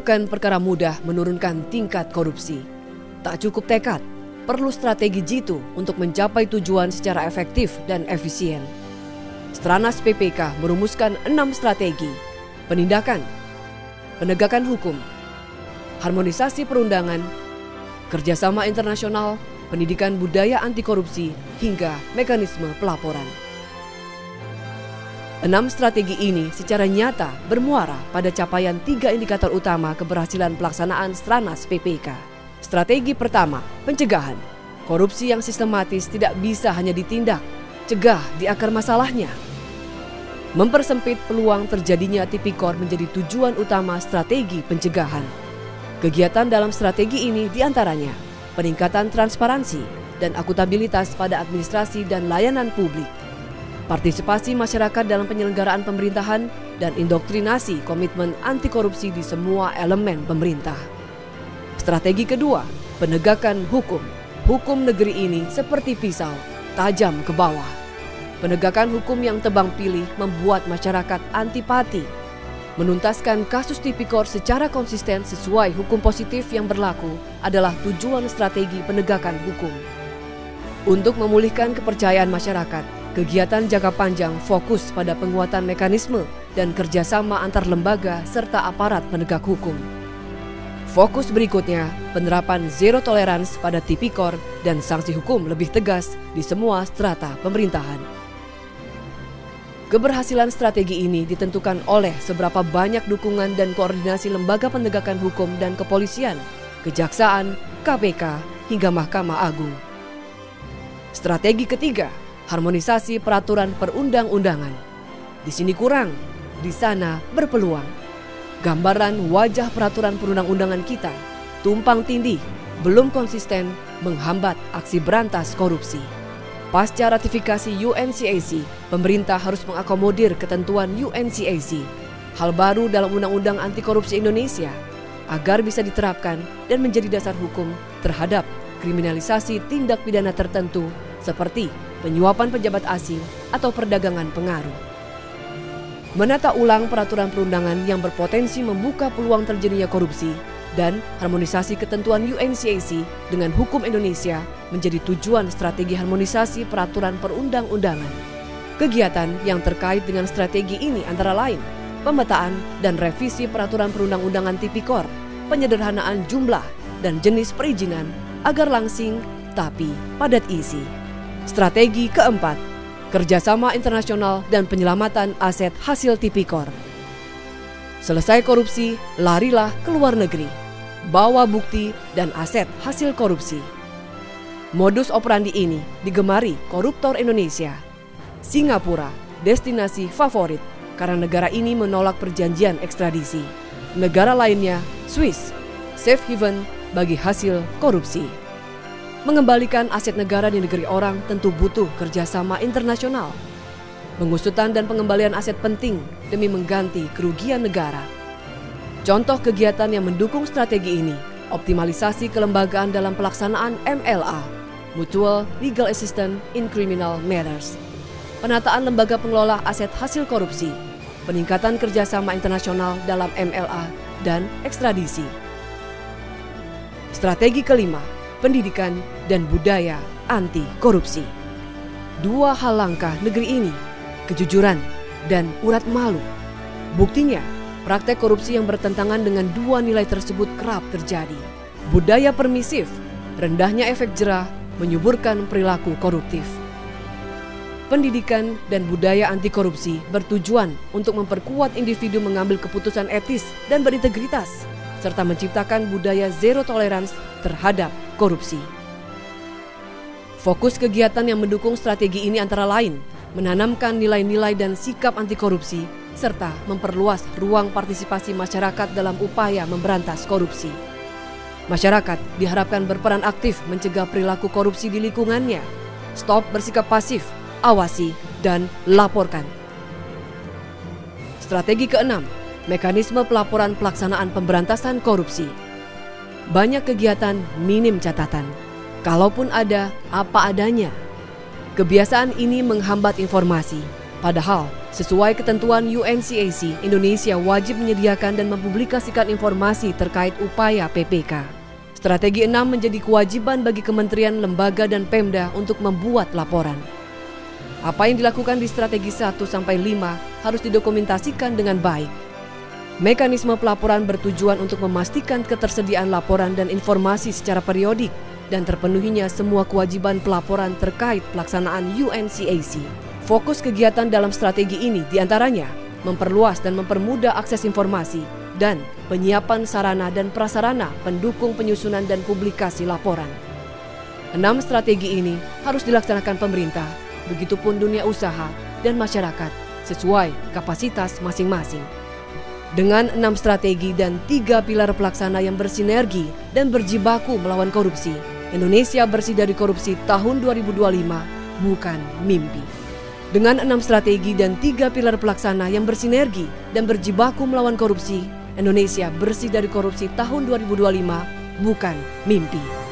Bukan perkara mudah menurunkan tingkat korupsi. Tak cukup tekad, perlu strategi jitu untuk mencapai tujuan secara efektif dan efisien. Stranas PPK merumuskan 6 strategi: penindakan, penegakan hukum, harmonisasi perundangan, kerjasama internasional, pendidikan budaya anti korupsi, hingga mekanisme pelaporan. 6 strategi ini secara nyata bermuara pada capaian 3 indikator utama keberhasilan pelaksanaan Stranas PPK. Strategi pertama, pencegahan. Korupsi yang sistematis tidak bisa hanya ditindak, cegah di akar masalahnya. Mempersempit peluang terjadinya tipikor menjadi tujuan utama strategi pencegahan. Kegiatan dalam strategi ini diantaranya peningkatan transparansi dan akuntabilitas pada administrasi dan layanan publik, partisipasi masyarakat dalam penyelenggaraan pemerintahan, dan indoktrinasi komitmen anti korupsi di semua elemen pemerintah. Strategi kedua, penegakan hukum. Hukum negeri ini seperti pisau, tajam ke bawah. Penegakan hukum yang tebang pilih membuat masyarakat antipati. Menuntaskan kasus tipikor secara konsisten sesuai hukum positif yang berlaku adalah tujuan strategi penegakan hukum. Untuk memulihkan kepercayaan masyarakat, kegiatan jangka panjang fokus pada penguatan mekanisme dan kerjasama antar lembaga serta aparat penegak hukum. Fokus berikutnya, penerapan zero tolerance pada tipikor dan sanksi hukum lebih tegas di semua strata pemerintahan. Keberhasilan strategi ini ditentukan oleh seberapa banyak dukungan dan koordinasi lembaga penegakan hukum dan kepolisian, kejaksaan, KPK, hingga Mahkamah Agung. Strategi ketiga, harmonisasi peraturan perundang-undangan. Di sini kurang, di sana berpeluang. Gambaran wajah peraturan perundang-undangan kita tumpang tindih, belum konsisten, menghambat aksi berantas korupsi. Pasca ratifikasi UNCAC, pemerintah harus mengakomodir ketentuan UNCAC, hal baru dalam Undang-Undang Anti Korupsi Indonesia, agar bisa diterapkan dan menjadi dasar hukum terhadap kriminalisasi tindak pidana tertentu seperti penyuapan pejabat asing atau perdagangan pengaruh. Menata ulang peraturan perundangan yang berpotensi membuka peluang terjadinya korupsi dan harmonisasi ketentuan UNCAC dengan hukum Indonesia menjadi tujuan strategi harmonisasi peraturan perundang-undangan. Kegiatan yang terkait dengan strategi ini antara lain pemetaan dan revisi peraturan perundang-undangan tipikor, penyederhanaan jumlah dan jenis perizinan agar langsing tapi padat isi. Strategi keempat, kerjasama internasional dan penyelamatan aset hasil tipikor. Selesai korupsi, larilah ke luar negeri. Bawa bukti dan aset hasil korupsi. Modus operandi ini digemari koruptor Indonesia. Singapura, destinasi favorit karena negara ini menolak perjanjian ekstradisi. Negara lainnya, Swiss, safe haven bagi hasil korupsi. Mengembalikan aset negara di negeri orang tentu butuh kerjasama internasional. Pengusutan dan pengembalian aset penting demi mengganti kerugian negara. Contoh kegiatan yang mendukung strategi ini, optimalisasi kelembagaan dalam pelaksanaan MLA, Mutual Legal Assistance in Criminal Matters, penataan lembaga pengelola aset hasil korupsi, peningkatan kerjasama internasional dalam MLA dan ekstradisi. Strategi kelima, pendidikan dan budaya anti korupsi. 2 hal langkah negeri ini, kejujuran dan urat malu. Buktinya, praktek korupsi yang bertentangan dengan 2 nilai tersebut kerap terjadi. Budaya permisif, rendahnya efek jerah, menyuburkan perilaku koruptif. Pendidikan dan budaya anti korupsi bertujuan untuk memperkuat individu mengambil keputusan etis dan berintegritas, serta menciptakan budaya zero tolerance terhadap korupsi. Fokus kegiatan yang mendukung strategi ini antara lain menanamkan nilai-nilai dan sikap anti korupsi serta memperluas ruang partisipasi masyarakat dalam upaya memberantas korupsi. Masyarakat diharapkan berperan aktif mencegah perilaku korupsi di lingkungannya. Stop bersikap pasif, awasi dan laporkan. Strategi keenam, mekanisme pelaporan pelaksanaan pemberantasan korupsi. Banyak kegiatan minim catatan. Kalaupun ada, apa adanya. Kebiasaan ini menghambat informasi. Padahal Sesuai ketentuan UNCAC, Indonesia wajib menyediakan dan mempublikasikan informasi terkait upaya PPK. Strategi 6 menjadi kewajiban bagi kementerian, lembaga, dan Pemda untuk membuat laporan. Apa yang dilakukan di strategi 1-5 harus didokumentasikan dengan baik. Mekanisme pelaporan bertujuan untuk memastikan ketersediaan laporan dan informasi secara periodik dan terpenuhinya semua kewajiban pelaporan terkait pelaksanaan UNCAC. Fokus kegiatan dalam strategi ini diantaranya memperluas dan mempermudah akses informasi dan penyiapan sarana dan prasarana pendukung penyusunan dan publikasi laporan. 6 strategi ini harus dilaksanakan pemerintah, begitupun dunia usaha dan masyarakat sesuai kapasitas masing-masing. Dengan 6 strategi dan 3 pilar pelaksana yang bersinergi dan berjibaku melawan korupsi, Indonesia bersih dari korupsi tahun 2025 bukan mimpi. Dengan 6 strategi dan 3 pilar pelaksana yang bersinergi dan berjibaku melawan korupsi, Indonesia bersih dari korupsi tahun 2025 bukan mimpi.